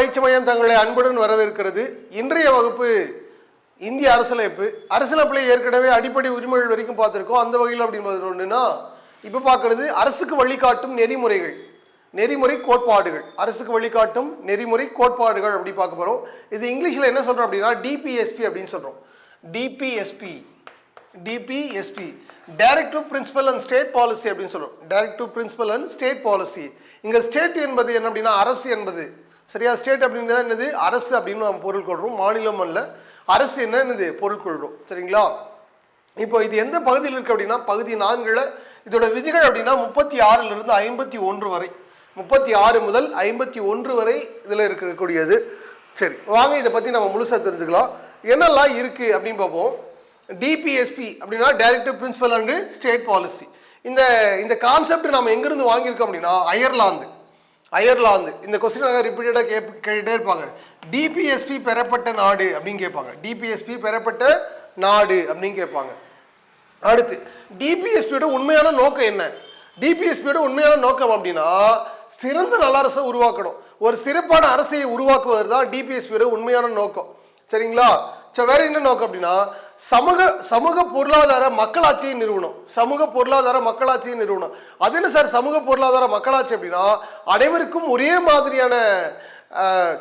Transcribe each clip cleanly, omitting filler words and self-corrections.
பயிற்சி மையம் தங்களை அன்புடன் வரவேற்கிறது. இன்றைய வகுப்பு இந்திய அரசியலமைப்பு. அரசியலமைப்பில் ஏற்கனவே அடிப்படை உரிமைகள் வரைக்கும் பார்த்துருக்கோம். அந்த வகையில் அப்படின்னு ஒன்றுனா இப்போ பார்க்குறது அரசுக்கு வழிகாட்டும் நெறிமுறைகள், நெறிமுறை கோட்பாடுகள், அரசுக்கு வழிகாட்டும் நெறிமுறை கோட்பாடுகள் அப்படி பார்க்க போகிறோம். இது இங்கிலீஷில் என்ன சொல்கிறோம் அப்படின்னா டிபிஎஸ்பி அப்படின்னு சொல்கிறோம். DPSP directive principal and state policy அப்படின்னு சொல்கிறோம். Directive principal and state policy. இங்கே ஸ்டேட் என்பது என்ன அப்படின்னா அரசு என்பது, சரியா? ஸ்டேட் அப்படின்றது என்னது? அரசு அப்படின்னு நம்ம பொருள் கொள்கிறோம். மாநிலம் அல்ல, அரசு என்னது பொருள் கொள்கிறோம், சரிங்களா? இப்போ இது எந்த பகுதியில் இருக்குது அப்படின்னா பகுதி 4ல் இதோட விதிகள் அப்படின்னா 36லிருந்து 51 வரை, 36 முதல் 51 வரை இதில் இருக்கக்கூடியது. சரி, வாங்க இதை பற்றி நம்ம முழுசாக தெரிஞ்சுக்கலாம். என்னெல்லாம் இருக்குது அப்படின்னு பார்ப்போம். டிபிஎஸ்பி அப்படின்னா directive principal and state policy. இந்த கான்செப்ட் நம்ம எங்கேருந்து வாங்கியிருக்கோம் அப்படின்னா அயர்லாந்து. இந்த கொஸ்டின் ரிப்பீட்டடாக கேட்டுகிட்டே இருப்பாங்க. டிபிஎஸ்பி பெறப்பட்ட நாடு அப்படின்னு கேட்பாங்க. டிபிஎஸ்பி பெறப்பட்ட நாடு அப்படின்னு கேட்பாங்க. அடுத்து டிபிஎஸ்பியோட உண்மையான நோக்கம் என்ன? டிபிஎஸ்பியோட உண்மையான நோக்கம் அப்படின்னா சிறந்த நல்லரசை உருவாக்கணும். ஒரு சிறப்பான அரசையை உருவாக்குவது தான் டிபிஎஸ்பியோட உண்மையான நோக்கம், சரிங்களா? ஸோ வேற என்ன நோக்கம் அப்படின்னா சமூக பொருளாதார மக்களாட்சியை நிறுவனம். சமூக பொருளாதார மக்களாட்சியை நிறுவனம். அது என்ன சார் சமூக பொருளாதார மக்களாட்சி அப்படின்னா அனைவருக்கும் ஒரே மாதிரியான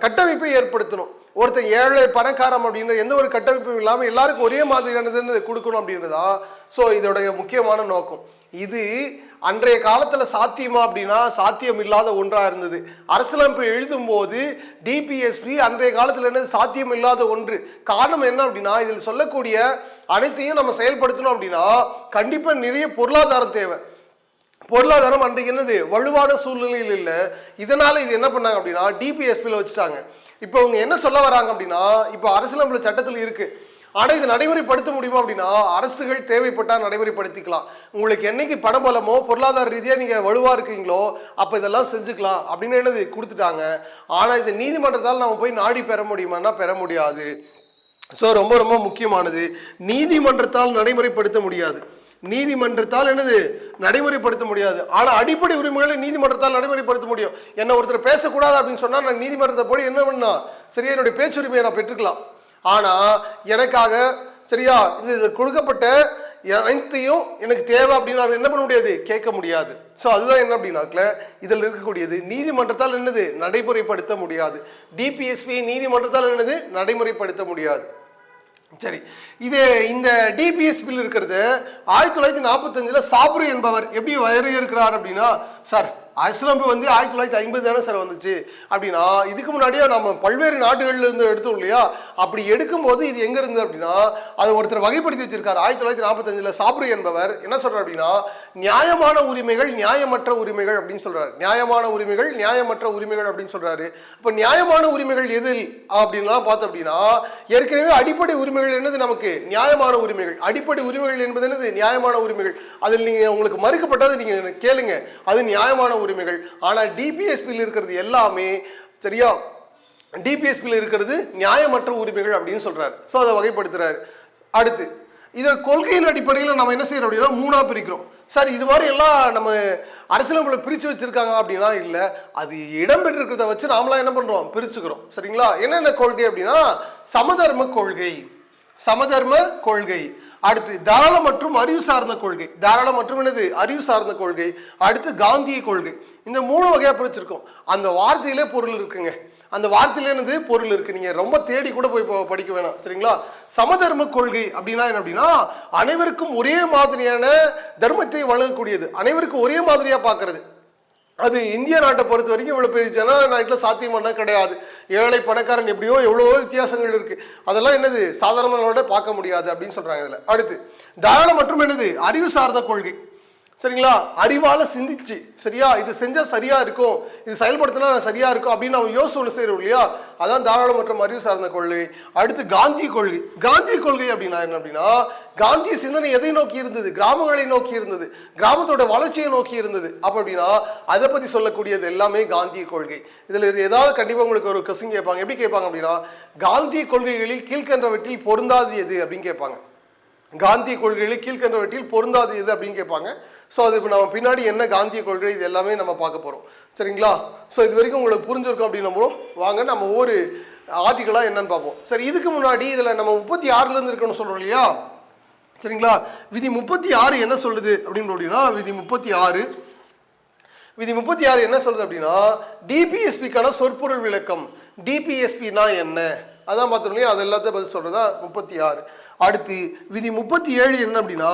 கட்டமைப்பை ஏற்படுத்தணும். ஒருத்தர் ஏழை பணக்காரம் அப்படின்ற எந்த ஒரு கட்டமைப்பும் இல்லாமல் எல்லாருக்கும் ஒரே மாதிரியானதுன்னு கொடுக்கணும் அப்படின்றதா ஸோ இதோடைய முக்கியமான நோக்கம். இது அன்றைய காலத்தில் சாத்தியமா அப்படின்னா சாத்தியம் இல்லாத ஒன்றாக இருந்தது. அரசியலமைப்பு எழுதும் போது டிபிஎஸ்பி அன்றைய காலத்தில் என்ன சாத்தியம் இல்லாத ஒன்று. காரணம் என்ன அப்படின்னா இதில் சொல்லக்கூடிய அனைத்தையும் நம்ம செயல்படுத்தணும் அப்படின்னா கண்டிப்பாக நிறைய பொருளாதாரம் தேவை. பொருளாதாரம் அன்றைக்கு என்னது வலுவான சூழ்நிலையில் இல்லை. இதனால இது என்ன பண்ணாங்க அப்படின்னா டிபிஎஸ்பியில் வச்சுட்டாங்க. இப்போ அவங்க என்ன சொல்ல வராங்க அப்படின்னா இப்போ அரசியலமைப்பு சட்டத்தில் இருக்கு, ஆனால் இது நடைமுறைப்படுத்த முடியுமா அப்படின்னா அரசுகள் தேவைப்பட்டால் நடைமுறைப்படுத்திக்கலாம். உங்களுக்கு என்னைக்கு பணபலமோ பொருளாதார ரீதியாக நீங்கள் வலுவாக இருக்கீங்களோ அப்போ இதெல்லாம் செஞ்சுக்கலாம் அப்படின்னு என்னது கொடுத்துட்டாங்க. ஆனால் இது நீதிமன்றத்தால் நம்ம போய் நாடி பெற முடியுமான்னா பெற முடியாது. ஸோ ரொம்ப ரொம்ப முக்கியமானது, நீதிமன்றத்தால் நடைமுறைப்படுத்த முடியாது. நீதிமன்றத்தால் என்னது நடைமுறைப்படுத்த முடியாது. ஆனால் அடிப்படை உரிமைகளை நீதிமன்றத்தால் நடைமுறைப்படுத்த முடியும். என்ன ஒருத்தர் பேசக்கூடாது அப்படின்னு சொன்னால் நான் நீதிமன்றத்தை போய் என்ன பண்ணா சரியா என்னுடைய பேச்சுரிமையை நான் பெற்றுக்கலாம். ஆனால் எனக்காக சரியா இது கொடுக்கப்பட்ட அனைத்தையும் எனக்கு தேவை அப்படின்னு நான் என்ன பண்ண முடியாது, கேட்க முடியாது. ஸோ அதுதான் என்ன அப்படின்னாக்கல இதில் இருக்கக்கூடியது நீதிமன்றத்தால் என்னது நடைமுறைப்படுத்த முடியாது. டிபிஎஸ்பி நீதிமன்றத்தால் என்னது நடைமுறைப்படுத்த முடியாது. சரி, இது இந்த டிபிஎஸ்பியில் இருக்கிறது 1945 சாப்ரு என்பவர் எப்படி வரையறுக்கிறார் அப்படின்னா சார் அரசியலமைப்பு 1950 தானே சார் வந்துச்சு அப்படின்னா இதுக்கு முன்னாடியே நம்ம பல்வேறு நாடுகள்ல இருந்து எடுத்தோம் இல்லையா? அப்படி எடுக்கும்போது இது எங்க இருந்து அப்படின்னா அது ஒருத்தர் வகைப்படுத்தி வச்சிருக்காரு. 1945 சாப்ரு என்பவர் என்ன சொல்றாரு அப்படின்னா நியாயமான உரிமைகள் நியாயமற்ற உரிமைகள் அப்படின்னு சொல்றாரு. நியாயமான உரிமைகள் நியாயமற்ற உரிமைகள் அப்படின்னு சொல்றாரு. இப்போ நியாயமான உரிமைகள் எதில் அப்படின்லாம் பார்த்தோம் அப்படின்னா ஏற்கனவே அடிப்படை உரிமைகள் என்னது நமக்கு நியாயமான உரிமைகள். அடிப்படை உரிமைகள் என்பது என்னது நியாயமான உரிமைகள். அதில் நீங்க உங்களுக்கு மறுக்கப்பட்டது நீங்க கேளுங்க, அது நியாயமான உரிமைகள். ஆனா டிபிஎஸ்பியில் இருக்கிறது எல்லாமே சரியா டிபிஎஸ்பியில் இருக்கிறது நியாயமற்ற உரிமைகள் அப்படின்னு சொல்றாரு. ஸோ அதை வகைப்படுத்துறாரு. அடுத்து இதை கொள்கையின் அடிப்படையில் நம்ம என்ன செய்யறோம் அப்படின்னா 3ஆ பிரிக்கிறோம். சார் இது மாதிரி எல்லாம் நம்ம அரசியலமைப்புல பிரிச்சு வச்சிருக்காங்க அப்படின்னா இல்லை, அது இடம்பெற்றிருக்கிறத வச்சு நாமளாம் என்ன பண்றோம் பிரிச்சுக்கிறோம், சரிங்களா? என்னென்ன கொள்கை அப்படின்னா சமதர்ம கொள்கை, சமதர்ம கொள்கை. அடுத்து தாராள மற்றும் அறிவு சார்ந்த கொள்கை, தாராள மற்றும் என்னது அறிவு சார்ந்த கொள்கை. அடுத்து காந்திய கொள்கை. இந்த 3 வகையா பிரிச்சிருக்கோம். அந்த வார்த்தையிலே பொருள் இருக்குங்க, அந்த வார்த்தையில என்னது பொருள் இருக்கு. நீங்க ரொம்ப தேடி கூட போய் படிக்க வேணாம், சரிங்களா? சமதர்ம கொள்கை அப்படின்னா என்ன அப்படின்னா அனைவருக்கும் ஒரே மாதிரியான தர்மத்தை வழங்கக்கூடியது, அனைவருக்கும் ஒரே மாதிரியா பார்க்கறது. அது இந்திய நாட்டை பொறுத்த வரைக்கும் இவ்வளோ பெரிய ஜனநாயகத்தில் சாத்தியமான கிடையாது. ஏழை பணக்காரன் எப்படியோ எவ்வளவோ வித்தியாசங்கள் இருக்கு. அதெல்லாம் என்னது சாதாரணங்களோட பார்க்க முடியாது அப்படின்னு சொல்றாங்க இதில். அடுத்து தாராள மற்றும் என்னது அறிவு சார்ந்த கொள்கை, சரிங்களா? அறிவால சிந்திச்சு சரியா இது செஞ்சா சரியா இருக்கும், இது செயல்படுத்தினா சரியா இருக்கும் அப்படின்னு நம்ம யோசனை செய்யறோம் இல்லையா? அதான் தாராள மற்றும் அறிவு சார்ந்த கொள்கை. அடுத்து காந்திய கொள்கை. காந்திய கொள்கை அப்படின்னா என்ன அப்படின்னா காந்திய சிந்தனை எதை நோக்கி இருந்தது? கிராமங்களை நோக்கி இருந்தது, கிராமத்தோட வளர்ச்சியை நோக்கி இருந்தது. அப்ப அப்படின்னா அதை பத்தி சொல்லக்கூடியது எல்லாமே காந்திய கொள்கை. இதுல ஏதாவது கண்டிப்பா உங்களுக்கு ஒரு கொஸ்டின் கேட்பாங்க. எப்படி கேட்பாங்க அப்படின்னா காந்திய கொள்கைகளில் கீழ்கண்டவற்றில் பொருந்தாது எது அப்படின்னு கேட்பாங்க. காந்திய கொள்கைகளை கீழ்கண்டவற்றில் பொருந்தாது எது அப்படின்னு கேட்பாங்க. ஸோ அது இப்போ நம்ம பின்னாடி என்ன காந்திய கொள்கை இது எல்லாமே நம்ம பார்க்க போகிறோம். சரிங்களா? ஸோ இது வரைக்கும் உங்களுக்கு புரிஞ்சிருக்கும் அப்படின்னு நம்புறோம். வாங்க நம்ம ஒரு ஆர்டிகலாக என்னன்னு பார்ப்போம். சரி, இதுக்கு முன்னாடி இதில் நம்ம 36லேருந்து இருக்கணும்னு சொல்கிறோம் இல்லையா? சரிங்களா? விதி 36 என்ன சொல்லுது அப்படின்னு அப்படின்னா, விதி 36 என்ன சொல்லுது அப்படின்னா, டிபிஎஸ்பிக்கான சொற்பொருள் விளக்கம். டிபிஎஸ்பினா என்ன அதான் பார்த்தோம் இல்லையா? அது எல்லாத்தையும் பதில் சொல்றதா 36. அடுத்து விதி 37 என்ன அப்படின்னா,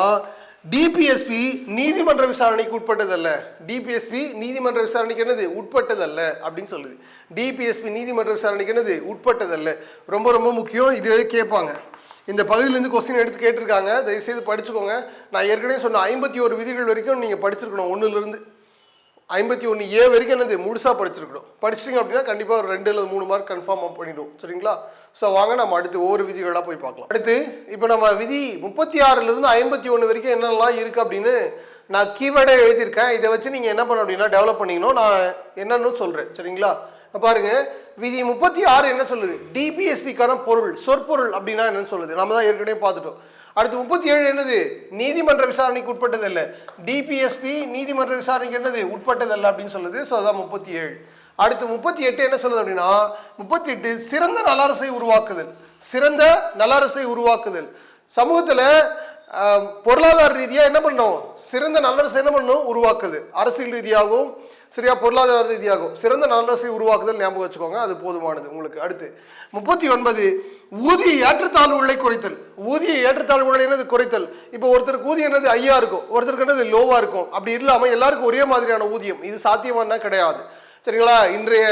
டிபிஎஸ்பி நீதிமன்ற விசாரணைக்கு உட்பட்டதல்ல. டிபிஎஸ்பி நீதிமன்ற விசாரணைக்கு என்னது உட்பட்டதல்ல அப்படின்னு சொல்லுது. டிபிஎஸ்பி நீதிமன்ற விசாரணைக்கு என்னது உட்பட்டதல்ல. ரொம்ப ரொம்ப முக்கியம். இது கேட்பாங்க, இந்த பகுதியிலேருந்து கொஸ்டின் எடுத்து கேட்டிருக்காங்க. தயவுசெய்து படிச்சுக்கோங்க. நான் ஏற்கனவே சொன்ன 51 விதிகள் வரைக்கும் நீங்கள் படிச்சிருக்கணும். 1லேருந்து 51A வரைக்கும் என்னது முழுசாக படிச்சிருக்கணும். படிச்சிட்டிங்க அப்படின்னா கண்டிப்பாக ஒரு 2 அல்லது 3 மார்க் கன்ஃபார்ம் பண்ணிவிடும். சரிங்களா? ஸோ வாங்க நம்ம அடுத்து ஒவ்வொரு விதிகளாக போய் பார்க்கலாம். அடுத்து இப்போ நம்ம விதி 36லேருந்து 51 வரைக்கும் என்னெல்லாம் இருக்குது அப்படின்னு நான் கீவேர்டை எழுதியிருக்கேன். இதை வச்சு நீங்கள் என்ன பண்ண அப்படின்னா டெவலப் பண்ணிக்கணும். நான் என்னன்னு சொல்கிறேன். சரிங்களா? பாருங்க, விதி 36 என்ன சொல்லுது? டிபிஎஸ்பிக்கான பொருள் சொற்பொருள் அப்படின்னா என்னன்னு சொல்லுது. நம்ம தான் ஏற்கனவே பார்த்துட்டோம். அடுத்து 37 என்னது? நீதிமன்ற விசாரணைக்கு உட்பட்டதல்ல. டிபிஎஸ்பி நீதிமன்ற விசாரணைக்கு என்னது உட்பட்டதல்ல அப்படின்னு சொல்லுது. ஸோ அதான் 37. அடுத்து 38 என்ன சொல்லுது அப்படின்னா, 38 சிறந்த நலரசை உருவாக்குதல். சிறந்த நலரசை உருவாக்குதல். சமூகத்தில் பொருளாதார ரீதியாக என்ன பண்ணணும்? சிறந்த நல்லரசை என்ன பண்ணணும்? உருவாக்குது. அரசியல் ரீதியாகவும் சரியா பொருளாதார ரீதியாகும் சிறந்த நல்லரசை உருவாக்குதல் ஞாபகம் வச்சுக்கோங்க. அது போதுமானது உங்களுக்கு. அடுத்து 39 ஊதிய ஏற்றத்தாழ்வுகளை குறைத்தல். ஊதிய ஏற்றத்தாழ்வுகளை என்னது குறைத்தல். இப்போ ஒருத்தருக்கு ஊதியம் என்னது ஐயா இருக்கும், ஒருத்தருக்கு என்னது லோவா இருக்கும். அப்படி இல்லாமல் எல்லாருக்கும் ஒரே மாதிரியான ஊதியம் இது சாத்தியமானா கிடையாது. சரிங்களா? இன்றைய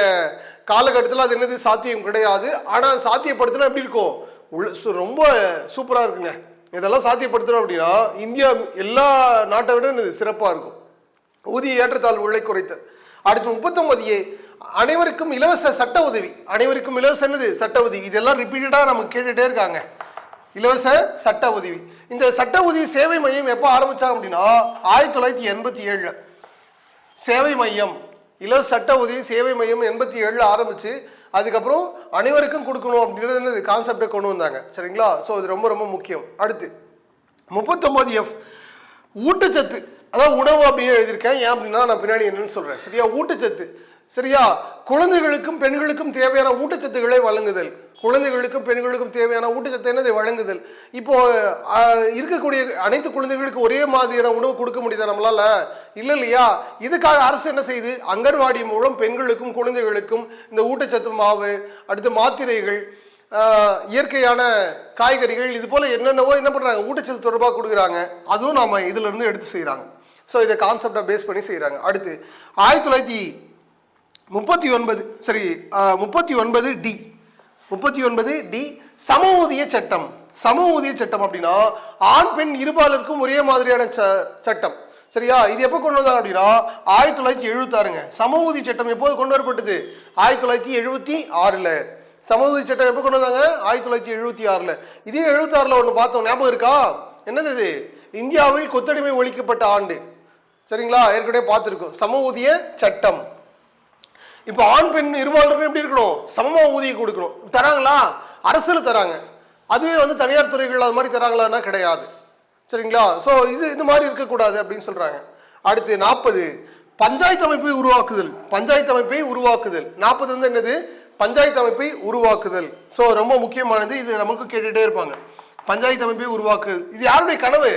காலகட்டத்தில் அது என்னது சாத்தியம் கிடையாது. ஆனால் சாத்தியப்படுத்தினா எப்படி இருக்கும்? ரொம்ப சூப்பராக இருக்குங்க. இதெல்லாம் சாத்தியப்படுத்துறோம் அப்படின்னா இந்தியா எல்லா நாட்டை விட என்னது சிறப்பாக இருக்கும். ஊதிய ஏற்றத்தாழ்வுகளை குறைத்தல். அடுத்து 39 அனைவருக்கும் இலவச சட்ட உதவி. அனைவருக்கும் இலவச என்னது சட்ட உதவி. இதெல்லாம் ரிப்பீட்டடாக நமக்கு கேட்டுகிட்டே இருக்காங்க. இலவச சட்ட உதவி. இந்த சட்ட உதவி சேவை மையம் எப்போ ஆரம்பிச்சாங்க அப்படின்னா 1987 சேவை மையம் இலவச சட்ட உதவி சேவை மையம் 87 ஆரம்பிச்சு அதுக்கப்புறம் அனைவருக்கும் கொடுக்கணும் அப்படின்றது என்னது கான்செப்டை கொண்டு வந்தாங்க. சரிங்களா? ஸோ இது ரொம்ப ரொம்ப முக்கியம். அடுத்து 39F ஊட்டச்சத்து, அதாவது உணவு அப்படின்னு எழுதியிருக்கேன். ஏன் அப்படின்னா நான் பின்னாடி என்னன்னு சொல்றேன். சரியா? ஊட்டச்சத்து. சரியா? குழந்தைகளுக்கும் பெண்களுக்கும் தேவையான ஊட்டச்சத்துக்களை வழங்குதல். குழந்தைகளுக்கும் பெண்களுக்கும் தேவையான ஊட்டச்சத்து என்னது வழங்குதல். இப்போ இருக்கக்கூடிய அனைத்து குழந்தைகளுக்கும் ஒரே மாதிரியான உணவு கொடுக்க முடியுதா நம்மளால? இல்லை இல்லையா? இதுக்காக அரசு என்ன செய்யுது? அங்கன்வாடி மூலம் பெண்களுக்கும் குழந்தைகளுக்கும் இந்த ஊட்டச்சத்து மாவு, அடுத்து மாத்திரைகள், இயற்கையான காய்கறிகள், இது போல என்னென்னவோ என்ன பண்றாங்க ஊட்டச்சத்து தொடர்பாக கொடுக்குறாங்க. அதுவும் நாம இதுல இருந்து எடுத்து செய்யறாங்க. ஸோ இதை கான்செப்டை பேஸ் பண்ணி செய்யறாங்க. அடுத்து 1939 சரி 39D சம ஊதிய சட்டம். சம ஊதிய சட்டம் அப்படின்னா ஆண் பெண் இருபாலருக்கும் ஒரே மாதிரியான சட்டம். சரியா? இது எப்போ கொண்டு வந்தாங்க அப்படின்னா 1976ங்க. சம ஊதிய சட்டம் எப்போது கொண்டு வரப்பட்டது? 1976ல. சம ஊதிய சட்டம் எப்போ கொண்டு வந்தாங்க? 1976ல. இதே 76ல ஒன்று பார்த்தோம், ஞாபகம் இருக்கா? என்னது இது? இந்தியாவில் கொத்தடிமை ஒழிக்கப்பட்ட ஆண்டு. சரிங்களா? ஏற்கனவே பார்த்துருக்கோம் சம ஊதிய சட்டம். இப்போ ஆண் பெண் இருபாலருக்கும் எப்படி இருக்கணும்? சமமாக ஊதியம் கொடுக்கணும். தராங்களா? அரசில் தராங்க. அதுவே தனியார் துறைகள் அது மாதிரி தராங்களான்னா கிடையாது. சரிங்களா? ஸோ இது மாதிரி இருக்கக்கூடாது அப்படின்னு சொல்றாங்க. அடுத்து 40 பஞ்சாயத்து அமைப்பை உருவாக்குதல். பஞ்சாயத்து அமைப்பை உருவாக்குதல். 40 என்னது? பஞ்சாயத்து அமைப்பை உருவாக்குதல். ஸோ ரொம்ப முக்கியமானது. இது நமக்கு கேட்டுட்டே இருப்பாங்க. பஞ்சாயத்து அமைப்பை உருவாக்குதல் இது யாருடைய கனவு?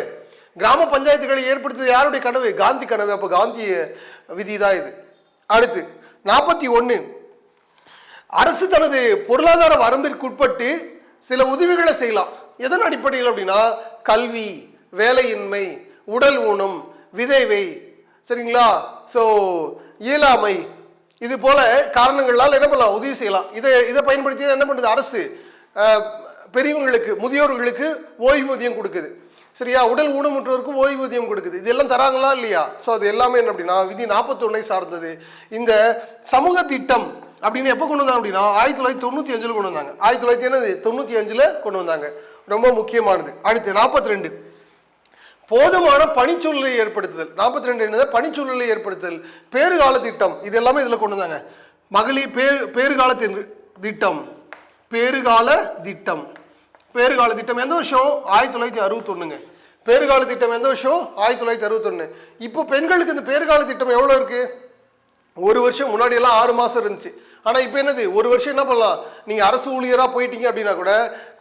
கிராம பஞ்சாயத்துகளை ஏற்படுத்துவது யாருடைய கனவு? காந்தி கனவு. அப்போ காந்திய விதி தான் இது. அடுத்து 41 அரசு தனது பொருளாதார வரம்பிற்கு உட்பட்டு சில உதவிகளை செய்யலாம். எதன் அடிப்படையில் அப்படின்னா கல்வி, வேலையின்மை, உடல் ஊனம், விதைவை, சரிங்களா? ஸோ இயலாமை, இது போல காரணங்களால் என்ன பண்ணலாம்? உதவி செய்யலாம். இதை பயன்படுத்தி என்ன பண்ணுது அரசு? பெரியவங்களுக்கு, முதியோர்களுக்கு ஓய்வூதியம் கொடுக்குது. சரியா? உடல் ஊனமுற்றோருக்கும் ஓய்வூதியம் கொடுக்குது. இதெல்லாம் தராங்களா இல்லையா? ஸோ அது எல்லாமே என்ன அப்படின்னா விதி 41 சார்ந்தது. இந்த சமூக திட்டம் அப்படின்னு எப்போ கொண்டு வந்தாங்க அப்படின்னா 1995 கொண்டு வந்தாங்க. 1995 கொண்டு வந்தாங்க. ரொம்ப முக்கியமானது. அடுத்து 42 போதுமான பணிச்சூழலை ஏற்படுத்துதல். 42 என்னது? பணிச்சூழலை ஏற்படுத்துதல். பேறுகால திட்டம் இது எல்லாமே இதில் கொண்டு வந்தாங்க. மகளிர் பேறுகால திட்டம், பேறுகால திட்டம், பேறுகால திட்டம் எந்த வருஷம்? 1961ங்க. பேறுகால திட்டம் எந்த வருஷம்? 1961. இப்போ பெண்களுக்கு இந்த பேறுகால திட்டம் எவ்வளோ இருக்கு? ஒரு வருஷம் முன்னாடி எல்லாம் 6 மாசம் இருந்துச்சு. ஆனால் இப்போ என்னது, ஒரு வருஷம் என்ன பண்ணலாம், நீங்கள் அரசு ஊழியராக போயிட்டீங்க அப்படின்னா கூட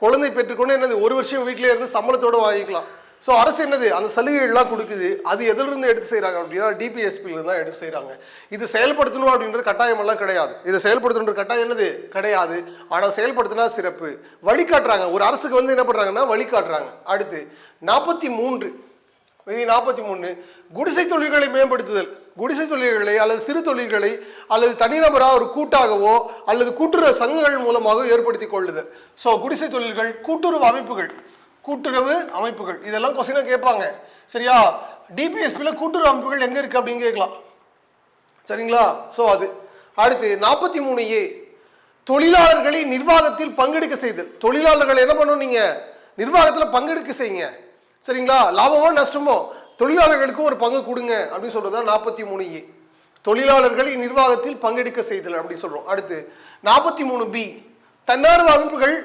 குழந்தை பெற்றுக்கொண்டு என்னது ஒரு வருஷம் வீட்டிலே இருந்து சம்பளத்தோடு வாங்கிக்கலாம். ஸோ அரசு என்னது அந்த சலுகைகள்லாம் கொடுக்குது. அது எதிலிருந்து எடுத்து செய்கிறாங்க அப்படின்னா டிபிஎஸ்பியிலிருந்து தான் எடுத்து செய்கிறாங்க. இது செயல்படுத்தணும் அப்படின்றது கட்டாயமெல்லாம் கிடையாது. இதை செயல்படுத்தணுன்ற கட்டாயம் என்னது கிடையாது. ஆனால் செயல்படுத்தினா சிறப்பு. வழிகாட்டுறாங்க. ஒரு அரசுக்கு வந்து என்ன பண்ணுறாங்கன்னா வழிகாட்டுறாங்க. அடுத்து 43 விதி 43 குடிசை தொழில்களை மேம்படுத்துதல். குடிசை தொழில்களை அல்லது சிறு தொழில்களை அல்லது தனிநபராக ஒரு கூட்டாகவோ அல்லது கூட்டுறவு சங்கங்கள் மூலமாக ஏற்படுத்தி கொள்ளுதல். ஸோ குடிசை தொழில்கள், கூட்டுறவு அமைப்புகள் இதெல்லாம் கொஸ்டினா கேட்பாங்க. சரியா? டிபிஎஸ்பியில் கூட்டுறவு அமைப்புகள் எங்கே இருக்குது அப்படின்னு கேட்கலாம். சரிங்களா? ஸோ அது அடுத்து 43A தொழிலாளர்களை நிர்வாகத்தில் பங்கெடுக்க செய்தல். தொழிலாளர்கள் என்ன பண்ணணும், நீங்கள் நிர்வாகத்தில் பங்கெடுக்க செய்யுங்க. சரிங்களா? லாபமோ நஷ்டமோ தொழிலாளர்களுக்கும் ஒரு பங்கு கொடுங்க அப்படின்னு சொல்றது தான் 43A. தொழிலாளர்களை நிர்வாகத்தில் பங்கெடுக்க செய்தல் அப்படி சொல்றோம். அடுத்து 43B தன்னார்வ அமைப்புகள்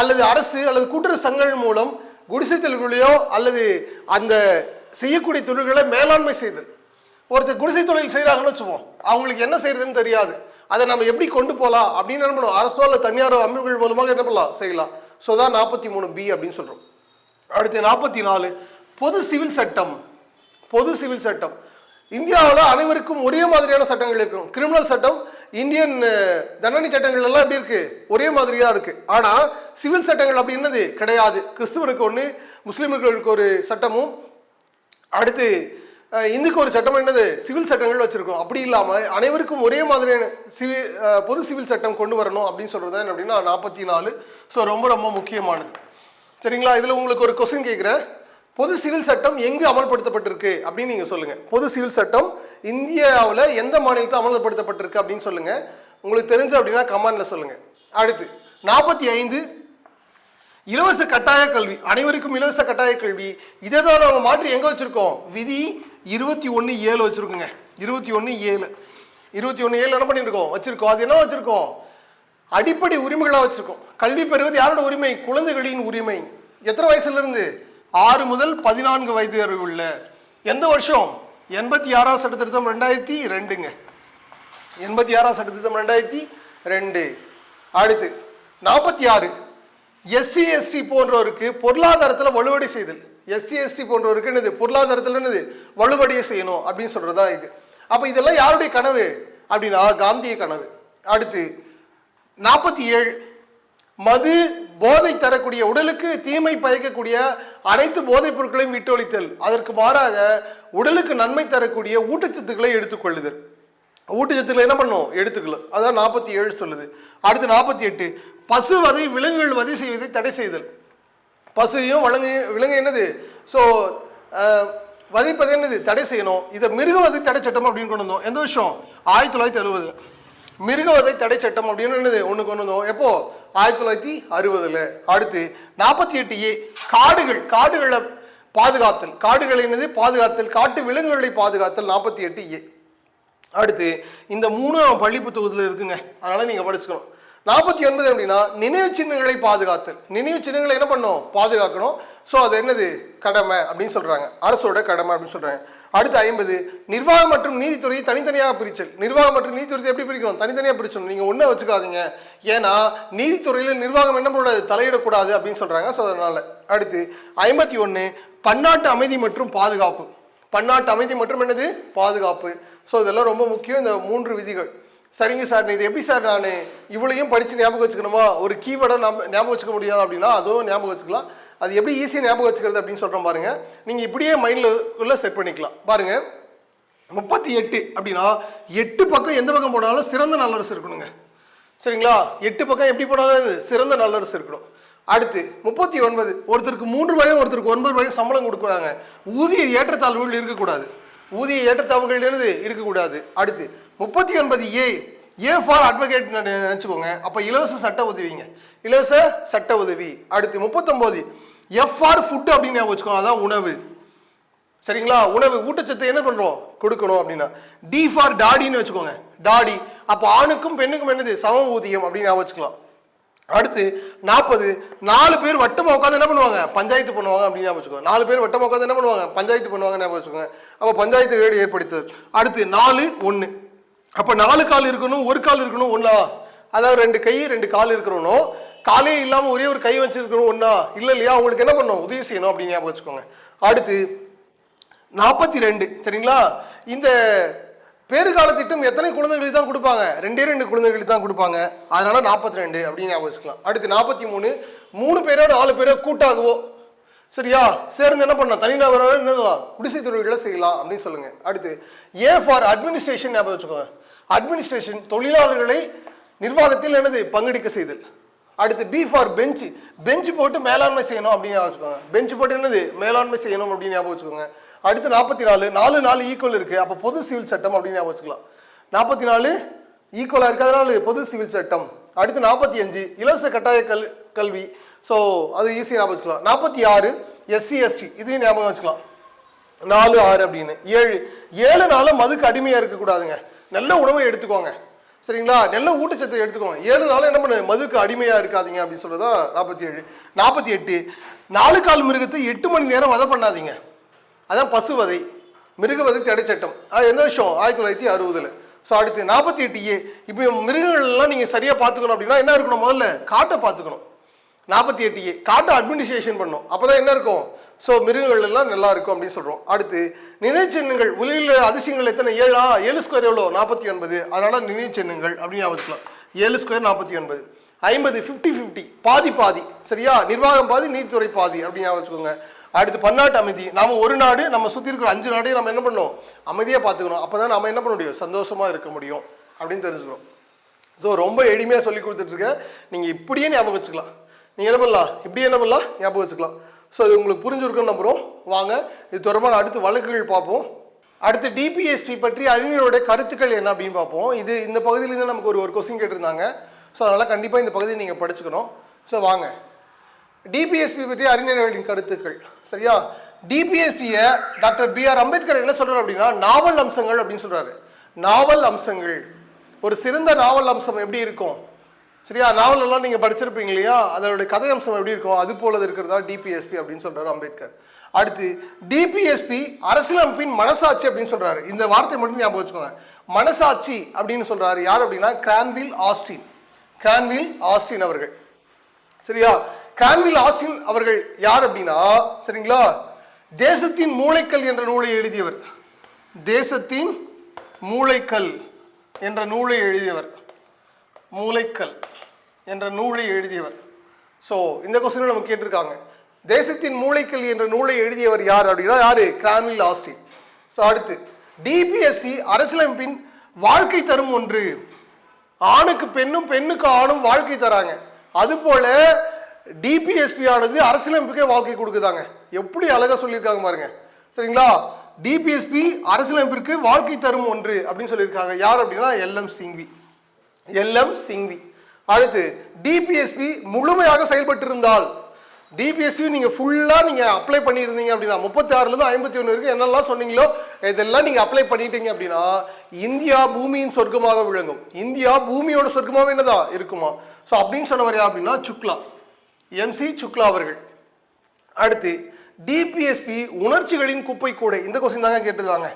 அல்லது அரசு அல்லது கூட்டுறவு சங்கங்கள் மூலம் குடிசை தொழில்களையோ அல்லது அந்த செய்யக்கூடிய தொழில்களை மேலாண்மை செய்தல். ஒருத்தர் குடிசை தொழில் செய்கிறாங்கன்னு வச்சுப்போம், அவங்களுக்கு என்ன செய்யறதுன்னு தெரியாது. அதை நம்ம எப்படி கொண்டு போகலாம் அப்படின்னு என்ன பண்ணுவோம், அரசோ அல்லது தனியார் அமைப்புகள் மூலமாக என்ன பண்ணலாம் செய்யலாம். ஸோ தான் 43B அப்படின்னு சொல்றோம். அடுத்து 44 பொது சிவில் சட்டம். பொது சிவில் சட்டம் இந்தியாவில் அனைவருக்கும் ஒரே மாதிரியான சட்டங்கள் இருக்கும். கிரிமினல் சட்டம், இந்தியன் தண்டனை சட்டங்கள் எல்லாம் எப்படி இருக்கு, ஒரே மாதிரியா இருக்கு. ஆனா சிவில் சட்டங்கள் அப்படி என்னது கிடையாது. கிறிஸ்துவருக்கு ஒன்று, முஸ்லிம்களுக்கு ஒரு சட்டமும், அடுத்து இந்துக்கு ஒரு சட்டம் என்னது சிவில் சட்டங்கள் வச்சிருக்கோம். அப்படி இல்லாம அனைவருக்கும் ஒரே மாதிரியான பொது சிவில் சட்டம் கொண்டு வரணும் அப்படின்னு சொல்றது என்ன அப்படின்னா 44. ஸோ ரொம்ப ரொம்ப முக்கியமானது. சரிங்களா? இதுல உங்களுக்கு ஒரு கொஸ்டின் கேட்கிறேன். பொது சிவில் சட்டம் எங்கு அமல்படுத்தப்பட்டிருக்கு அப்படின்னு நீங்க சொல்லுங்க. பொது சிவில் சட்டம் இந்தியாவில் எந்த மாநிலத்தில் அமல்படுத்தப்பட்டிருக்கு அப்படின்னு சொல்லுங்க. உங்களுக்கு தெரிஞ்சு அப்படின்னா கமெண்ட்ல சொல்லுங்க. அடுத்து 45 இலவச கட்டாய கல்வி. அனைவருக்கும் இலவச கட்டாய கல்வி. இதை தான் நம்ம மாற்றி எங்க வச்சிருக்கோம், விதி 21(7) வச்சிருக்கோங்க. 21(7) என்ன பண்ணிருக்கோம் வச்சிருக்கோம். அது என்ன வச்சிருக்கோம், அடிப்படை உரிமைகளா வச்சிருக்கோம். கல்வி பெறுவது யாரோட உரிமை, குழந்தைகளின் உரிமை. எத்தனை வயசுல இருந்து, 6 முதல் 14 வயது வரை உள்ள. எந்த வருஷம், 86ஆம் சட்ட திருத்தம் 2002ங்க. 86ஆம் சட்ட திருத்தம் 2002. அடுத்து 46 எஸ்சி எஸ்டி போன்றவருக்கு பொருளாதாரத்தில் வலுவடை செய்தல். எஸ்சி எஸ்டி போன்றவருக்கு என்னது பொருளாதாரத்தில் என்னது வலுவடைய செய்யணும் அப்படின்னு சொல்றதா இது. அப்ப இதெல்லாம் யாருடைய கனவு அப்படின்னா காந்திய கனவு. அடுத்து 47 மது போதை தரக்கூடிய, உடலுக்கு தீமை பயக்கக்கூடிய அனைத்து போதைப் பொருட்களையும் விட்டொழித்தல். அதற்கு மாறாக உடலுக்கு நன்மை தரக்கூடிய ஊட்டச்சத்துக்களை எடுத்துக்கொள்ளுதல். ஊட்டச்சத்துக்களை என்ன பண்ணும், எடுத்துக்கலாம். அதான் 47 சொல்லுது. அடுத்து 48 பசு வதை, விலங்குகள் வதை செய்வதை தடை செய்தல். பசுவையும் விலங்கு என்னது ஸோ வதைப்பது என்னது தடை செய்யணும். இதை மிருகவதை தடை சட்டம் அப்படின்னு கொண்டு வந்தோம். எந்த வருஷம், 1960. மிருகவதை தடை சட்டம் அப்படின்னு என்னது ஒன்று கொண்டு வந்தோம். எப்போ, 1960. அடுத்து 48A காடுகளை பாதுகாத்தல். காடுகளை என்னது பாதுகாத்தல், காட்டு விலங்குகளை பாதுகாத்தல் 48A. அடுத்து இந்த 3 பள்ளி புத்தகத்தில் இருக்குங்க, அதனால நீங்க படிச்சுக்கணும். 49 அப்படின்னா நினைவு சின்னங்களை பாதுகாத்தல். நினைவு சின்னங்களை என்ன பண்ணும், பாதுகாக்கணும். ஸோ அது என்னது கடமை அப்படின்னு சொல்றாங்க, அரசோட கடமை அப்படின்னு சொல்றாங்க. அடுத்து 50 நிர்வாகம் மற்றும் நீதித்துறையை தனித்தனியாக பிரிச்சல். நிர்வாகம் மற்றும் நீதித்துறையை எப்படி பிரிக்கணும், தனித்தனியாக பிரிச்சணும். நீங்க ஒன்றை வச்சுக்காதீங்க, ஏன்னா நீதித்துறையில நிர்வாகம் என்ன பண்ணக்கூடாது, தலையிடக்கூடாது அப்படின்னு சொல்றாங்க. ஸோ அதனால. அடுத்து 51 பன்னாட்டு அமைதி மற்றும் பாதுகாப்பு. பன்னாட்டு அமைதி மற்றும் என்னது பாதுகாப்பு. ஸோ இதெல்லாம் ரொம்ப முக்கியம், இந்த 3 விதிகள். சரிங்க சார், இது எப்படி சார் நான் இவ்வளையும் படித்து ஞாபகம் வச்சுக்கணுமா, ஒரு கீவேர்டை ஞாபகம் வச்சுக்க முடியாது அப்படின்னா அதுவும் ஞாபகம் வச்சுக்கலாம். அது எப்படி ஈஸியாக ஞாபகம் வச்சுக்கிறது அப்படின்னு சொல்கிறோம் பாருங்க. நீங்கள் இப்படியே மைண்டில் செட் பண்ணிக்கலாம் பாருங்க. 38 அப்படின்னா 8 பக்கம் எந்த பக்கம் போனாலும் சிறந்த நல்லரசு இருக்கணுங்க. சரிங்களா, 8 பக்கம் எப்படி போனாலும் சிறந்த நல்லரசு இருக்கணும். அடுத்து 39 ஒருத்தருக்கு 3 ரூபாயும் ஒருத்தருக்கு 9 ரூபாயும் சம்பளம் கொடுக்குறாங்க. ஊதிய ஏற்றத்தாழ்வுகள் இருக்கக்கூடாது. ஊதிய ஏற்றத்தாழ்வுகள் என்னது இருக்கக்கூடாது. அடுத்து 39A ஏ ஃபார் அட்வொகேட் நினச்சிக்கோங்க. அப்போ இலவச சட்ட உதவிங்க, இலவச சட்ட உதவி. அடுத்து 39 எஃப் ஃபார் ஃபுட் அப்படின்னு ஞாபகம் வச்சுக்கோங்க, அதான் உணவு. சரிங்களா, உணவு ஊட்டச்சத்தை என்ன பண்ணுறோம் கொடுக்கணும் அப்படின்னா. டி ஃபார் டாடின்னு வச்சுக்கோங்க, டாடி. அப்போ ஆணுக்கும் பெண்ணுக்கும் என்னது சம ஊதியம் அப்படின்னு ஞாபகம் வச்சுக்கலாம். அடுத்து 40 4 பேர் வட்டமாக உட்காந்து என்ன பண்ணுவாங்க பஞ்சாயத்து பண்ணுவாங்க அப்படின்னு ஞாபகம் வச்சுக்கோங்க 4 பேர் வட்டமாக உட்காந்து என்ன பண்ணுவாங்க பஞ்சாயத்து பண்ணுவாங்க ஞாபகம் வச்சுக்கோங்க அப்போ பஞ்சாயத்து வீடு ஏற்படுத்துது அடுத்து 4 1 அப்போ 4 கால் இருக்கணும் ஒரு கால் இருக்கணும் ஒன்றா அதாவது 2 கை 2 கால் இருக்கிறணும் காலே இல்லாமல் ஒரே ஒரு கை வச்சிருக்கணும் ஒன்றா இல்லை இல்லையா அவங்களுக்கு என்ன பண்ணணும் உதவி செய்யணும் அப்படின்னு ஞாபகம் வச்சுக்கோங்க அடுத்து 42 சரிங்களா இந்த பேறுகால திட்டம் எத்தனை குழந்தைகளுக்கு தான் கொடுப்பாங்க 2 குழந்தைகளுக்கு தான் கொடுப்பாங்க அதனால 42 அப்படின்னு ஞாபகம் வச்சுக்கலாம் அடுத்து 43 3 பேரோ 4 பேரோ கூட்டாகவோ சரியா சேர்ந்து என்ன பண்ணலாம் தனிநபரோ என்ன குடிசை தொழில்களை செய்யலாம் அப்படின்னு சொல்லுங்க அடுத்து ஏ ஃபார் அட்மினிஸ்ட்ரேஷன் ஞாபகம் வச்சுக்கோங்க அட்மினிஸ்ட்ரேஷன் தொழிலாளர்களை நிர்வாகத்தில் என்னது பங்கெடுக்க செய்தல் அடுத்து பி ஃபார் பெஞ்ச் போட்டு மேலாண்மை செய்யணும் அப்படின்னு ஞாபகம் வச்சுக்கோங்க பெஞ்ச் போட்டு என்னது மேலாண்மை செய்யணும் அப்படின்னு ஞாபகம் வச்சுக்கோங்க அடுத்து 44 ஈக்குவல் இருக்கு அப்போ பொது சிவில் சட்டம் அப்படின்னு ஞாபகம் வச்சுக்கலாம் 44 ஈக்குவலாக இருக்கு அதனால பொது சிவில் சட்டம் அடுத்து 45 இலவச கட்டாய கல்வி ஸோ அது ஈஸியாக ஞாபகம் வச்சுக்கலாம் 46 SC ST இதையும் ஞாபகம் வச்சுக்கலாம் 4 6 அப்படின்னு 7 நாளும் மதுக்கு அடிமையாக இருக்கக்கூடாதுங்க நல்ல உணவை எடுத்துக்கோங்க சரிங்களா நல்ல ஊட்டச்சத்தை எடுத்துக்கோங்க 7 நாளும் என்ன பண்ணு மதுக்கு அடிமையாக இருக்காதீங்க அப்படின்னு சொல்றதா 48 4 கால் மிருகத்தை 8 மணி நேரம் வதை பண்ணாதீங்க அதான் பசுவதை மிருகவதை தடை சட்டம் அது எந்த வருஷம் 1960 ஸோ அடுத்து 48A இப்போ மிருகங்கள்லாம் நீங்கள் சரியாக பார்த்துக்கணும் அப்படின்னா என்ன இருக்கணும் முதல்ல காட்டை பார்த்துக்கணும் 48A காட்டை அட்மினிஸ்ட்ரேஷன் பண்ணணும் அப்போ தான் என்ன இருக்கும் ஸோ மிருகங்கள் எல்லாம் நல்லா இருக்கும் அப்படின்னு சொல்கிறோம் அடுத்து நினைச்சின்னங்கள் உலகில் அதிசயங்கள் எத்தனை 7 ஸ்கொயர் எவ்வளோ 49 அதனால நினைச்சின்னங்கள் அப்படின்னு வச்சுக்கலாம் 7 ஸ்கொயர் 49 50 50 பாதி சரியா நிர்வாகம் பாதி நீதித்துறை பாதி அப்படின்னு வச்சுக்கோங்க அடுத்து பன்னாட்டு அமைதி நாம ஒரு நாடு நம்ம சுற்றி இருக்கிற 5 நாடையும் நம்ம என்ன பண்ணணும் அமைதியாக பார்த்துக்கணும் அப்போ தான் நம்ம என்ன பண்ண முடியும் சந்தோஷமாக இருக்க முடியும் அப்படின்னு தெரிஞ்சுக்கணும் ஸோ ரொம்ப எளிமையாக சொல்லி கொடுத்துட்ருக்கேன் நீங்கள் இப்படியே ஞாபகம் வச்சுக்கலாம் நீங்கள் என்ன பண்ணலாம் இப்படியே என்ன பண்ணலாம் ஞாபகம் வச்சுக்கலாம் ஸோ இது உங்களுக்கு புரிஞ்சுருக்குன்னு நம்புகிறோம் வாங்க இது தொடர்பான அடுத்து வழக்குகள் பார்ப்போம் அடுத்து டிபிஎஸ்பி பற்றி அறிஞருடைய கருத்துக்கள் என்ன அப்படின்னு பார்ப்போம் இது இந்த பகுதியிலேருந்து நமக்கு ஒரு கொஸ்டின் கேட்டிருந்தாங்க ஸோ அதனால் கண்டிப்பாக இந்த பகுதியை நீங்கள் படிச்சுக்கணும் ஸோ வாங்க டிபிஎஸ்பி பற்றி அறிஞர்களின் கருத்துக்கள் சரியா டிபிஎஸ்பியை டாக்டர் BR அம்பேத்கர் என்ன சொல்றாரு அப்படின்னா நாவல் அம்சங்கள் அப்படின்னு சொல்றாரு நாவல் அம்சங்கள் ஒரு சிறந்த நாவல் அம்சம் எப்படி இருக்கும் சரியா நாவல் எல்லாம் நீங்க படிச்சிருப்பீங்க இல்லையா அதோட கதை அம்சம் எப்படி இருக்கும் அது போல இருக்கிறதா டிபிஎஸ்பி அப்படின்னு சொல்றாரு அம்பேத்கர் அடுத்து டிபிஎஸ்பி அரசியலமைப்பின் மனசாட்சி அப்படின்னு சொல்றாரு இந்த வார்த்தை மட்டும் ஞாபகம் வச்சுக்கோங்க மனசாட்சி அப்படின்னு சொல்றாரு யார் அப்படின்னா கிரான்வில் ஆஸ்டின் அவர்கள் சரியா கிரான்வில் ஆஸ்டின் அவர்கள் யார் அப்படின்னா சரிங்களா தேசத்தின் மூளைக்கல் என்ற நூலை எழுதியவர் தேசத்தின் மூளைக்கல் என்ற நூலை எழுதியவர் ஸோ இந்த கொஸ்டின் நம்ம கேட்டிருக்காங்க தேசத்தின் மூளைக்கல் என்ற நூலை எழுதியவர் யார் அப்படின்னா யாரு கிரான்வில் ஆஸ்டின் ஸோ அடுத்து டிபிஎஸ்சி அரசியலமைப்பின் வாழ்க்கை தரும் ஒன்று ஆணுக்கு பெண்ணும் பெண்ணுக்கு ஆணும் வாழ்க்கை தராங்க அதுபோல டிபிஎஸ்பி ஆனது அரசியலமைப்புக்கே வாழ்க்கை கொடுக்குதாங்க எப்படி அழகா சொல்லியிருக்காங்க பாருங்க சரிங்களா டிபிஎஸ்பி அரசியலமைப்பிற்கு வாழ்க்கை தரும் ஒன்று அப்படின்னு சொல்லியிருக்காங்க யார் அப்படின்னா எல்எம் சிங்வி அடுத்து டிபிஎஸ்பி முழுமையாக செயல்பட்டு இருந்தால் டிபிஎஸ்சி நீங்கள் ஃபுல்லாக நீங்கள் அப்ளை பண்ணியிருந்தீங்க அப்படின்னா 36லேருந்து 51 வரைக்கும் என்னெல்லாம் சொன்னீங்களோ இதெல்லாம் நீங்கள் அப்ளை பண்ணிட்டீங்க அப்படின்னா இந்தியா பூமியின் சொர்க்கமாக விளங்கும் இந்தியா பூமியோட சொர்க்கமாக என்னதான் இருக்குமா ஸோ அப்படின்னு சொன்னவர் யார் அப்படின்னா MC சுக்லா அவர்கள் அடுத்து டிபிஎஸ்பி உணர்ச்சிகளின் குப்பை கூடை இந்த கொஸ்டின் தாங்க கேட்டிருந்தாங்க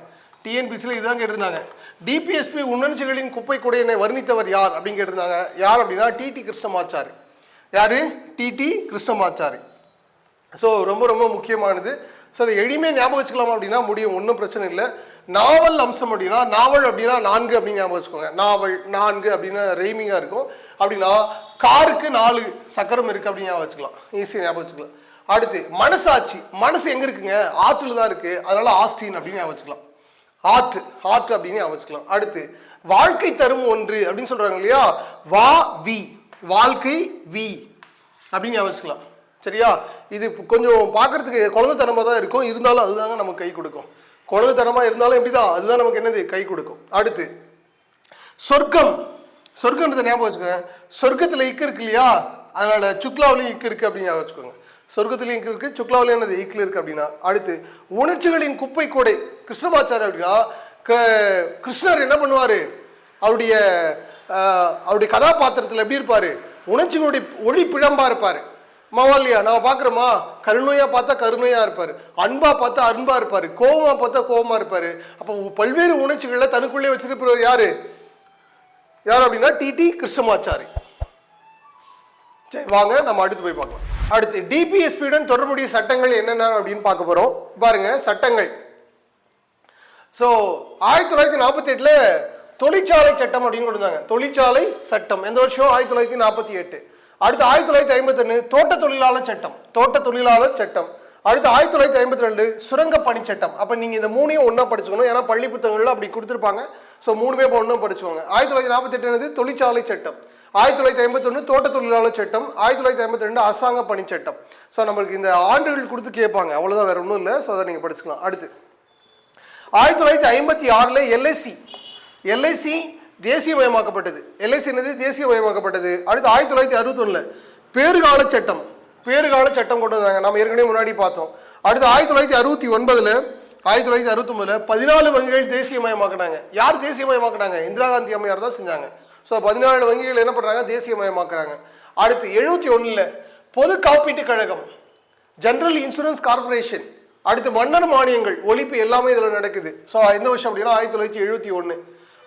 டிஎன்பிசியில் இதுதான் கேட்டிருந்தாங்க டிபிஎஸ்பி உணர்ச்சிகளின் குப்பை கூடையினை வர்ணித்தவர் யார் அப்படின்னு கேட்டிருந்தாங்க யார் அப்படின்னா டிடி கிருஷ்ணமாச்சாரி யாரு டிடி கிருஷ்ணமாச்சாரி ஸோ ரொம்ப ரொம்ப முக்கியமானது ஸோ அதை எளிமையாக ஞாபகம் வச்சுக்கலாமா அப்படின்னா முடியும் ஒன்றும் பிரச்சனை இல்லை நாவல் அம்சம் அப்படின்னா நாவல் அப்படின்னா 4 அப்படின்னு ஞாபகம் வச்சுக்கோங்க நாவல் 4 அப்படின்னு ரெய்மிங்காக இருக்கும் அப்படின்னா காருக்கு 4 சக்கரம் இருக்குது அப்படின்னு ஞாபகம் வச்சுக்கலாம் ஈஸியாக ஞாபகம் வச்சுக்கலாம் அடுத்து மனசாட்சி மனசு எங்கே இருக்குங்க ஆற்றில் தான் இருக்குது அதனால ஆஸ்டின் அப்படின்னு ஞாபகம் வச்சுக்கலாம் ஆற்று அப்படின்னு ஞாபகம் வச்சுக்கலாம் அடுத்து வாழ்க்கை தரும் ஒன்று அப்படின்னு சொல்கிறாங்க இல்லையா வாழ்க்கை அப்படின்னு ஞாபகம் வச்சுக்கலாம் சரியா இது கொஞ்சம் பார்க்கறதுக்கு குழந்தைத்தனமாக தான் இருக்கும் இருந்தாலும் அதுதாங்க நமக்கு கை கொடுக்கும் குழந்தைத்தனமாக இருந்தாலும் எப்படிதான் அதுதான் நமக்கு என்னது கை கொடுக்கும் அடுத்து சொர்க்கம்ன்றதை ஞாபகம் வச்சுக்கோங்க சொர்க்கத்தில் இக்கு இருக்கு இல்லையா அதனால சுக்லாவிலையும் இக்கு இருக்கு அப்படின்னு ஞாபகம் வச்சுக்கோங்க சொர்க்கத்திலையும் இக்கு இருக்கு சுக்லாவிலையும் என்னது இக்கில் இருக்கு அப்படின்னா அடுத்து உணர்ச்சிகளின் குப்பை கோடை கிருஷ்ணமாச்சாரி அப்படின்னா கிருஷ்ணர் என்ன பண்ணுவார் அவருடைய கதாபாத்திரத்தில் எப்படி இருப்பார் உணர்ச்சிகளுடைய ஒளி பிழம்பா இருப்பார். மாவாலியா நம்ம பார்க்குறோமா, கருணையா பார்த்தா கருணையா இருப்பார், அன்பா பார்த்தா அன்பா இருப்பார், கோபமா பார்த்தா கோபமா இருப்பார். அப்போ பல்வேறு உணர்ச்சிகளை தனக்குள்ளே வச்சிருப்பவர் யாரு அப்படின்னா டிடி கிருஷ்ணமாச்சாரி. சரி வாங்க நம்ம அடுத்து போய் பார்க்கலாம். அடுத்து டிபிஎஸ்பியுடன் தொடர்புடைய சட்டங்கள் என்னென்ன அப்படின்னு பார்க்க போறோம். பாருங்க சட்டங்கள். ஸோ 1948 தொழிற்சாலை சட்டம் அப்படின்னு கொடுத்தாங்க. தொழிற்சாலை சட்டம் எந்த வருஷம்? 1948. அடுத்து 1951 தோட்ட தொழிலாளர் சட்டம். தோட்ட தொழிலாளர் சட்டம். அடுத்து 1952 சுரங்க பணி சட்டம். அப்போ நீங்கள் இந்த மூணையும் ஒன்றா படிச்சுக்கணும், ஏன்னா பள்ளி புத்தகங்கள்ல அப்படி கொடுத்துருப்பாங்க. ஸோ மூணுமே இப்போ ஒன்றும் படிச்சுக்கோங்க. 1948 தொழிற்சாலை சட்டம், 1951 தோட்ட தொழிலாளர் சட்டம், 1952 அரசாங்க பணி சட்டம். ஸோ நம்மளுக்கு இந்த ஆண்டுகள் கொடுத்து கேட்பாங்க, அவ்வளோதான், வேற ஒன்றும் இல்லை. ஸோ அதை நீங்கள் படிச்சுக்கலாம். அடுத்து 1956 எல்ஐசி தேசியமயமாக்கப்பட்டது. எல்ஐசி என்னது? தேசியமயமாக்கப்பட்டது. அடுத்து 1961 பேறுகால சட்டம். பேறுகால சட்டம் கொண்டு வந்தாங்க, நம்ம ஏற்கனவே முன்னாடி பார்த்தோம். அடுத்து 1969 14 வங்கிகள் தேசியமயமாக்கினாங்க. யார் தேசியமயமாக்கினாங்க? இந்திரா காந்தி அம்மையார் தான் செஞ்சாங்க. ஸோ 14 வங்கிகள் என்ன பண்ணுறாங்க? தேசியமயமாக்குறாங்க. அடுத்து 71 பொது காப்பீட்டு கழகம், ஜெனரல் இன்சூரன்ஸ் கார்பரேஷன். அடுத்து மன்னர் மானியங்கள் ஒழிப்பு எல்லாமே இதில் நடக்குது. ஸோ எந்த வருஷம் அப்படின்னா 1971.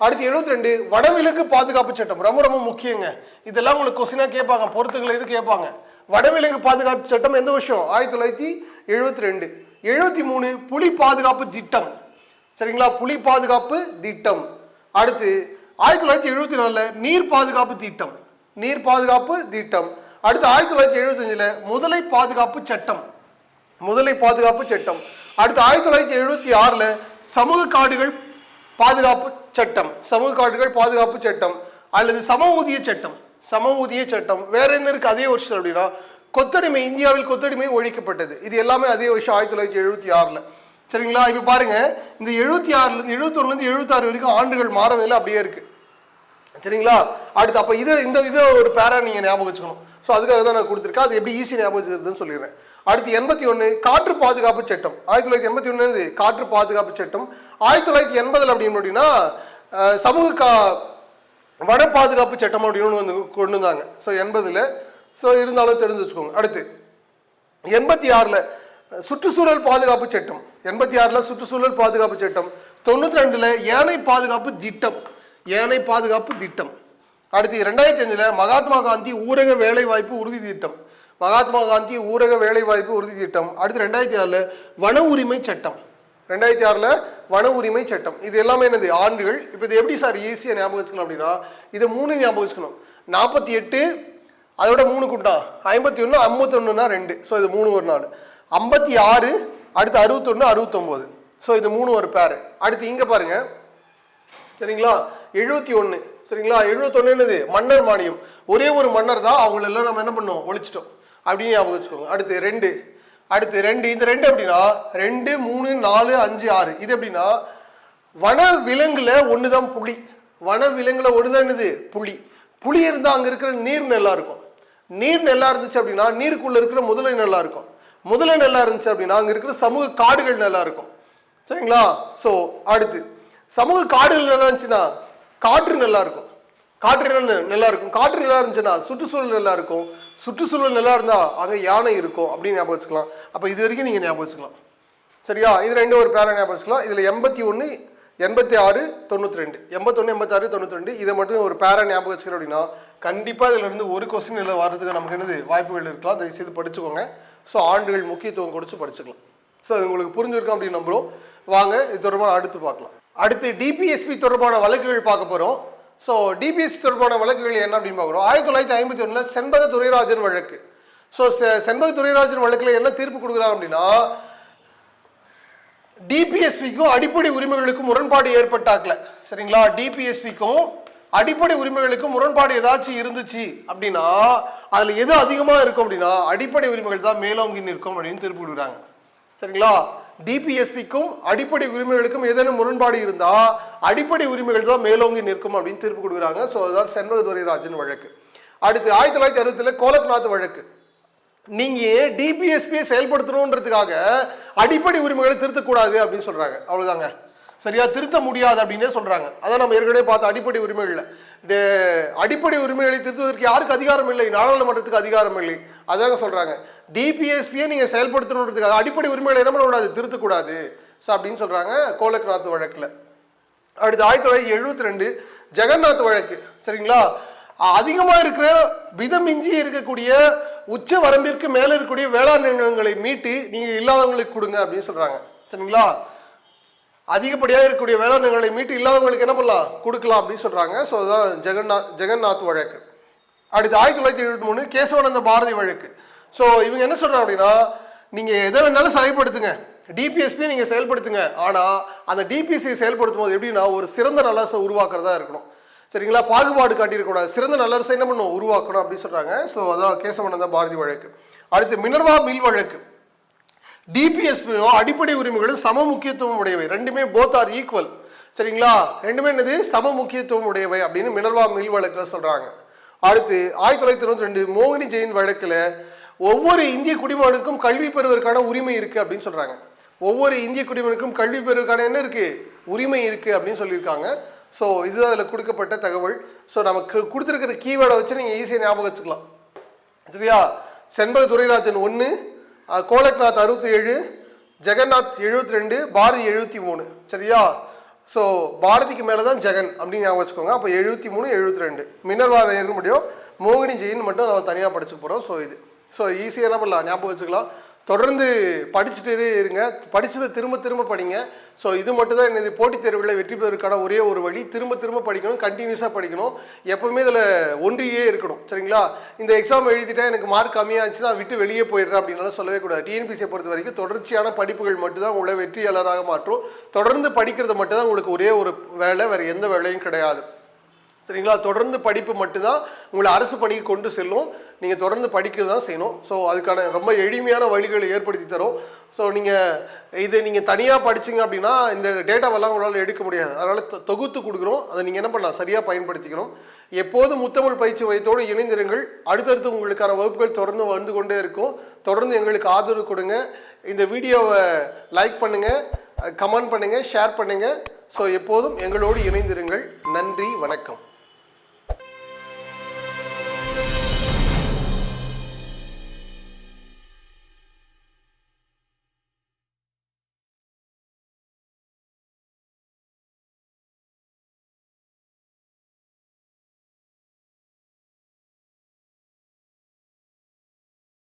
அடுத்து 72 வனவிலங்கு பாதுகாப்பு சட்டம். ரொம்ப ரொம்ப முக்கியங்க, இதெல்லாம் உங்களுக்கு கொஸ்டினாக கேட்பாங்க, பொறுத்துக்களை இது கேட்பாங்க. வனவிலங்கு பாதுகாப்பு சட்டம் எந்த வருஷம்? 1972. 73 புலி பாதுகாப்பு திட்டம். சரிங்களா, புலி பாதுகாப்பு திட்டம். அடுத்து 1974 நீர் பாதுகாப்பு திட்டம். நீர் பாதுகாப்பு திட்டம். அடுத்து 1975 முதலை பாதுகாப்பு சட்டம். முதலை பாதுகாப்பு சட்டம். அடுத்து 1976 சமூக காடுகள் பாதுகாப்பு சட்டம். சமூக காடுகள் பாதுகாப்பு சட்டம் அல்லது சம ஊதிய சட்டம். சம ஊதிய சட்டம். வேற என்ன இருக்கு அதே வருஷம் அப்படின்னா? கொத்தடிமை, இந்தியாவில் கொத்தடிமை ஒழிக்கப்பட்டது. இது எல்லாமே அதே வருஷம் 1976. சரிங்களா, இப்போ பாருங்க, இந்த 76 71 76 வரைக்கும் ஆண்டுகள் மாறவே இல்லை, அப்படியே இருக்கு. சரிங்களா, அடுத்து அப்போ இது ஒரு பேரா நீங்கள் ஞாபகம் வச்சுக்கணும். ஸோ அதுக்காக தான் நான் கொடுத்துருக்கேன், அது எப்படி ஈஸி ஞாபகம் வச்சுக்கிறதுன்னு சொல்லிடுறேன். அடுத்து 81 காற்று பாதுகாப்பு சட்டம். 1981 காற்று பாதுகாப்பு சட்டம். 1980 அப்படின்னா சமூக வன பாதுகாப்பு சட்டம் அப்படின்னு வந்து கொண்டு வந்தாங்க. ஸோ 80. ஸோ இருந்தாலும் தெரிஞ்சு வச்சுக்கோங்க. அடுத்து 86 சுற்றுச்சூழல் பாதுகாப்பு சட்டம். 86 சுற்றுச்சூழல் பாதுகாப்பு சட்டம். 92 யானை பாதுகாப்பு திட்டம். யானை பாதுகாப்பு திட்டம். அடுத்து 2005 மகாத்மா காந்தி ஊரக வேலை வாய்ப்பு உறுதி திட்டம். மகாத்மா காந்தி ஊரக வேலை வாய்ப்பு உறுதி திட்டம். அடுத்து 2006 வன உரிமை சட்டம். 2006 வன உரிமை சட்டம். இது எல்லாமே என்னது? ஆண்டுகள். இப்போ இது எப்படி சார் ஈஸியாக ஞாபகம் வச்சுக்கணும் அப்படின்னா, இது 3 ஞாபகம் வச்சுக்கணும். 48 அதோட 3 கூட்டா 51, 51னா 2. ஸோ இது 3 ஒரு நாள். 56 அடுத்து 61 69. ஸோ இது 3 ஒரு பேரு. அடுத்து இங்கே பாருங்க, சரிங்களா, 71. சரிங்களா, 71 என்னது? மன்னர் மானியம். ஒரே ஒரு மன்னர் தான், அவங்களெல்லாம் நம்ம என்ன பண்ணோம்? ஒழிச்சிட்டோம் அப்படின்னு ஞாபகம் வச்சுக்கோங்க. அடுத்து 2. அடுத்து 2 இந்த 2 அப்படின்னா 2 3 4 5 6. இது எப்படின்னா வன விலங்குல ஒன்று தான் புலி. வன விலங்குல ஒன்று தான் என்னது? புலி. புலி இருந்தால் அங்கே இருக்கிற நீர் நல்லா இருக்கும். நீர் நல்லா இருந்துச்சு அப்படின்னா நீருக்குள்ள இருக்கிற முதலை நல்லா இருக்கும். முதலை நல்லா இருந்துச்சு அப்படின்னா அங்கே இருக்கிற சமூக காடுகள் நல்லா இருக்கும். சரிங்களா, ஸோ அடுத்து சமூக காடுகள் நல்லா இருந்துச்சுன்னா காற்று நல்லா இருக்கும். காற்று நல்லா இருக்கும். காற்று நல்லா இருந்துச்சுன்னா சுற்றுச்சூழல் நல்லா இருக்கும். சுற்றுச்சூழல் நல்லா இருந்தால் அங்கே யானை இருக்கும் அப்படின்னு ஞாபகம் வச்சுக்கலாம். அப்போ இது வரைக்கும் நீங்கள் ஞாபகம் வச்சுக்கலாம். சரியா, இது 2 ஒரு பேரா ஞாபகம் வச்சுக்கலாம். இதில் 81 86 92 81 86 92 இதை மட்டும் ஒரு பேரா ஞாபகம் வச்சுக்கிறோம் அப்படின்னா கண்டிப்பாக இதில் இருந்து ஒரு கொஸ்டின் இல்லை வர்றதுக்கு நமக்கு என்னது வாய்ப்புகள் இருக்கலாம். தயவுசெய்து படிச்சுக்கோங்க. ஸோ ஆண்டுகள் முக்கியத்துவம் கொடுத்து படிச்சுக்கலாம். ஸோ உங்களுக்கு புரிஞ்சிருக்கும் அப்படின்னு நம்புகிறோம். வாங்க இது தொடர்பான அடுத்து பார்க்கலாம். அடுத்து டிபிஎஸ்பி தொடர்பான வழக்குகள் பார்க்க போகிறோம். ஸோ டிபிஎஸ்பி தொடர்பான வழக்குகள் என்ன அப்படின்னு பார்க்குறோம். 1951 செண்பக துரைராஜன் வழக்கு. ஸோ செண்பக துரைராஜன் வழக்கில் என்ன தீர்ப்பு கொடுக்குறாங்க அப்படின்னா, டிபிஎஸ்பிக்கும் அடிப்படை உரிமைகளுக்கும் முரண்பாடு ஏற்பட்டாக்கல. சரிங்களா, டிபிஎஸ்பிக்கும் அடிப்படை உரிமைகளுக்கும் முரண்பாடு ஏதாச்சும் இருந்துச்சு அப்படின்னா அதில் எது அதிகமாக இருக்கும் அப்படின்னா அடிப்படை உரிமைகள் தான் மேலோங்கி நிற்கும் அப்படின்னு தீர்ப்பு கொடுக்குறாங்க. சரிங்களா, டிபிஎஸ்பிக்கும் அடிப்படை உரிமைகளுக்கும் ஏதேனும் முரண்பாடு இருந்தால் அடிப்படை உரிமைகள் தான் மேலோங்கி நிற்கும் அப்படின்னு தீர்ப்பு கொடுக்குறாங்க. ஸோ அதுதான் செண்பக துரைராஜன் வழக்கு. அடுத்து 1960 கோலக்நாத் வழக்கு. நீங்கள் டிபிஎஸ்பியை செயல்படுத்தணுன்றதுக்காக அடிப்படை உரிமைகளை திருத்தக்கூடாது அப்படின்னு சொல்கிறாங்க. அவ்வளோதாங்க. சரியா திருத்த முடியாது அப்படின்னே சொல்றாங்க. அதான் நம்ம ஏற்கனவே பார்த்த அடிப்படை உரிமைகள்ல அடிப்படை உரிமைகளை திருத்துவதற்கு யாருக்கு அதிகாரம் இல்லை? நாடாளுமன்றத்துக்கு அதிகாரம் இல்லை. அதாங்க சொல்றாங்க டிபிஎஸ்பியை நீங்க செயல்படுத்தணுன்றதுக்காக அடிப்படை உரிமைகளை என்ன பண்ணக்கூடாது? திருத்தக்கூடாது. ஸோ அப்படின்னு சொல்றாங்க கோலக்நாத் வழக்குல. அடுத்து 1972 ஜெகநாத் வழக்கு. சரிங்களா, அதிகமாக இருக்கிற விதமிஞ்சி இருக்கக்கூடிய உச்ச வரம்பிற்கு மேலே இருக்கக்கூடிய வேளாண் நிலங்களை மீட்டு நீங்கள் இல்லாதவங்களுக்கு கொடுங்க அப்படின்னு சொல்றாங்க. சரிங்களா, அதிகப்படியாக இருக்கக்கூடிய வேளாண் நிலங்களை மீட்டு இல்லாதவங்களுக்கு என்ன பண்ணலாம்? கொடுக்கலாம் அப்படின்னு சொல்றாங்க. ஸோ அதுதான் ஜெகநாத் வழக்கு. அடுத்து 1973 கேசவானந்த பாரதி வழக்கு. ஸோ இவங்க என்ன சொல்றாங்க அப்படின்னா, நீங்க எதை வேணாலும் செயல்படுத்துங்க, டிபிஎஸ்பி நீங்க செயல்படுத்துங்க, ஆனா அந்த டிபிஎஸ்சி செயல்படுத்தும் போது எப்படின்னா ஒரு சிறந்த நல்லரசை உருவாக்குறதா இருக்கணும். சரிங்களா, பாகுபாடு காட்டியிருக்கூடாது, சிறந்த நல்லரசை என்ன பண்ணும்? உருவாக்கணும் அப்படின்னு சொல்றாங்க. ஸோ அதான் கேசவானந்த பாரதி வழக்கு. அடுத்து மினர்வா மில் வழக்கு. டிபிஎஸ்பியும் அடிப்படை உரிமைகளும் சம முக்கியத்துவம் உடையவை, ரெண்டுமே போத் ஆர் ஈக்குவல். சரிங்களா, ரெண்டுமே என்னது? சம முக்கியத்துவம் உடையவை அப்படின்னு மினர்வா மில் வழக்குல சொல்றாங்க. அடுத்து 1992 மோகினி ஜெயின் வழக்குல ஒவ்வொரு இந்திய குடிமகனுக்கும் கல்வி பெறுவதற்கான உரிமை இருக்கு அப்படின்னு சொல்றாங்க. ஒவ்வொரு இந்திய குடிமகனுக்கும் கல்வி பெறுவதற்கான என்ன இருக்கு? உரிமை இருக்கு அப்படின்னு சொல்லியிருக்காங்க. ஸோ இதுதான் அதில் கொடுக்கப்பட்ட தகவல். ஸோ நமக்கு கொடுத்துருக்கிற கீவேர்டை வச்சு நீங்கள் ஈஸியாக ஞாபகம் வச்சுக்கலாம். சரியா, செண்பக துரைராஜன் 1, கோலக்நாத் 67, ஜெகநாத் 72, பாரதி 73. சரியா, ஸோ பாரதிக்கு மேலே தான் ஜெகன் அப்படின்னு ஞாபகம் வச்சுக்கோங்க. அப்போ 73, 72 மினர்வா இருக்க முடியும். மோகினி ஜெயின் மட்டும் நம்ம தனியாக படிச்சுக்க போகிறோம். ஸோ இது ஈஸியாக என்ன பண்ணலாம்? ஞாபகம் வச்சுக்கலாம். தொடர்ந்து படிச்சுட்டே இருங்க, படிச்சதை திரும்ப திரும்ப படிங்க. ஸோ இது மட்டும் தான் என்னது போட்டித் தேர்வுகளை வெற்றி பெறுவதற்கான ஒரே ஒரு வழி. திரும்ப திரும்ப படிக்கணும், கண்டினியூஸாக படிக்கணும், எப்பவுமே இதில் ஒன்றியே இருக்கணும். சரிங்களா, இந்த எக்ஸாம் எழுதிட்டா எனக்கு மார்க் கம்மியாச்சுன்னா விட்டு வெளியே போயிடுறேன் அப்படின்னாலும் சொல்லவே கூடாது. டிஎன்பிசியை பொறுத்த வரைக்கும் தொடர்ச்சியான படிப்புகள் மட்டும்தான் உங்களை வெற்றியாளராக மாற்றும். தொடர்ந்து படிக்கிறது மட்டும்தான் உங்களுக்கு ஒரே ஒரு வேலை, வேறு எந்த வேலையும் கிடையாது. சரிங்களா, தொடர்ந்து படிப்பு மட்டும்தான் உங்களை அரசு பணிக்கு கொண்டு செல்லும். நீங்கள் தொடர்ந்து படிக்கிறது தான் செய்யணும். ஸோ அதுக்கான ரொம்ப எளிமையான வழிகளை ஏற்படுத்தி தரும். ஸோ நீங்கள் தனியாக படிச்சிங்க அப்படின்னா இந்த டேட்டாவெல்லாம் உங்களால் எடுக்க முடியாது. அதனால் தொகுத்து கொடுக்குறோம், அதை நீங்கள் என்ன பண்ணலாம்? சரியாக பயன்படுத்திக்கணும். எப்போதும் முத்தமிழ் பயிற்சி மையத்தோடு இணைந்திருங்கள். அடுத்தடுத்து உங்களுக்கான வகுப்புகள் தொடர்ந்து வந்து கொண்டே இருக்கும். தொடர்ந்து எங்களுக்கு ஆதரவு கொடுங்க. இந்த வீடியோவை லைக் பண்ணுங்கள், கமெண்ட் பண்ணுங்கள், ஷேர் பண்ணுங்கள். ஸோ எப்போதும் எங்களோடு இணைந்திருங்கள். நன்றி, வணக்கம்.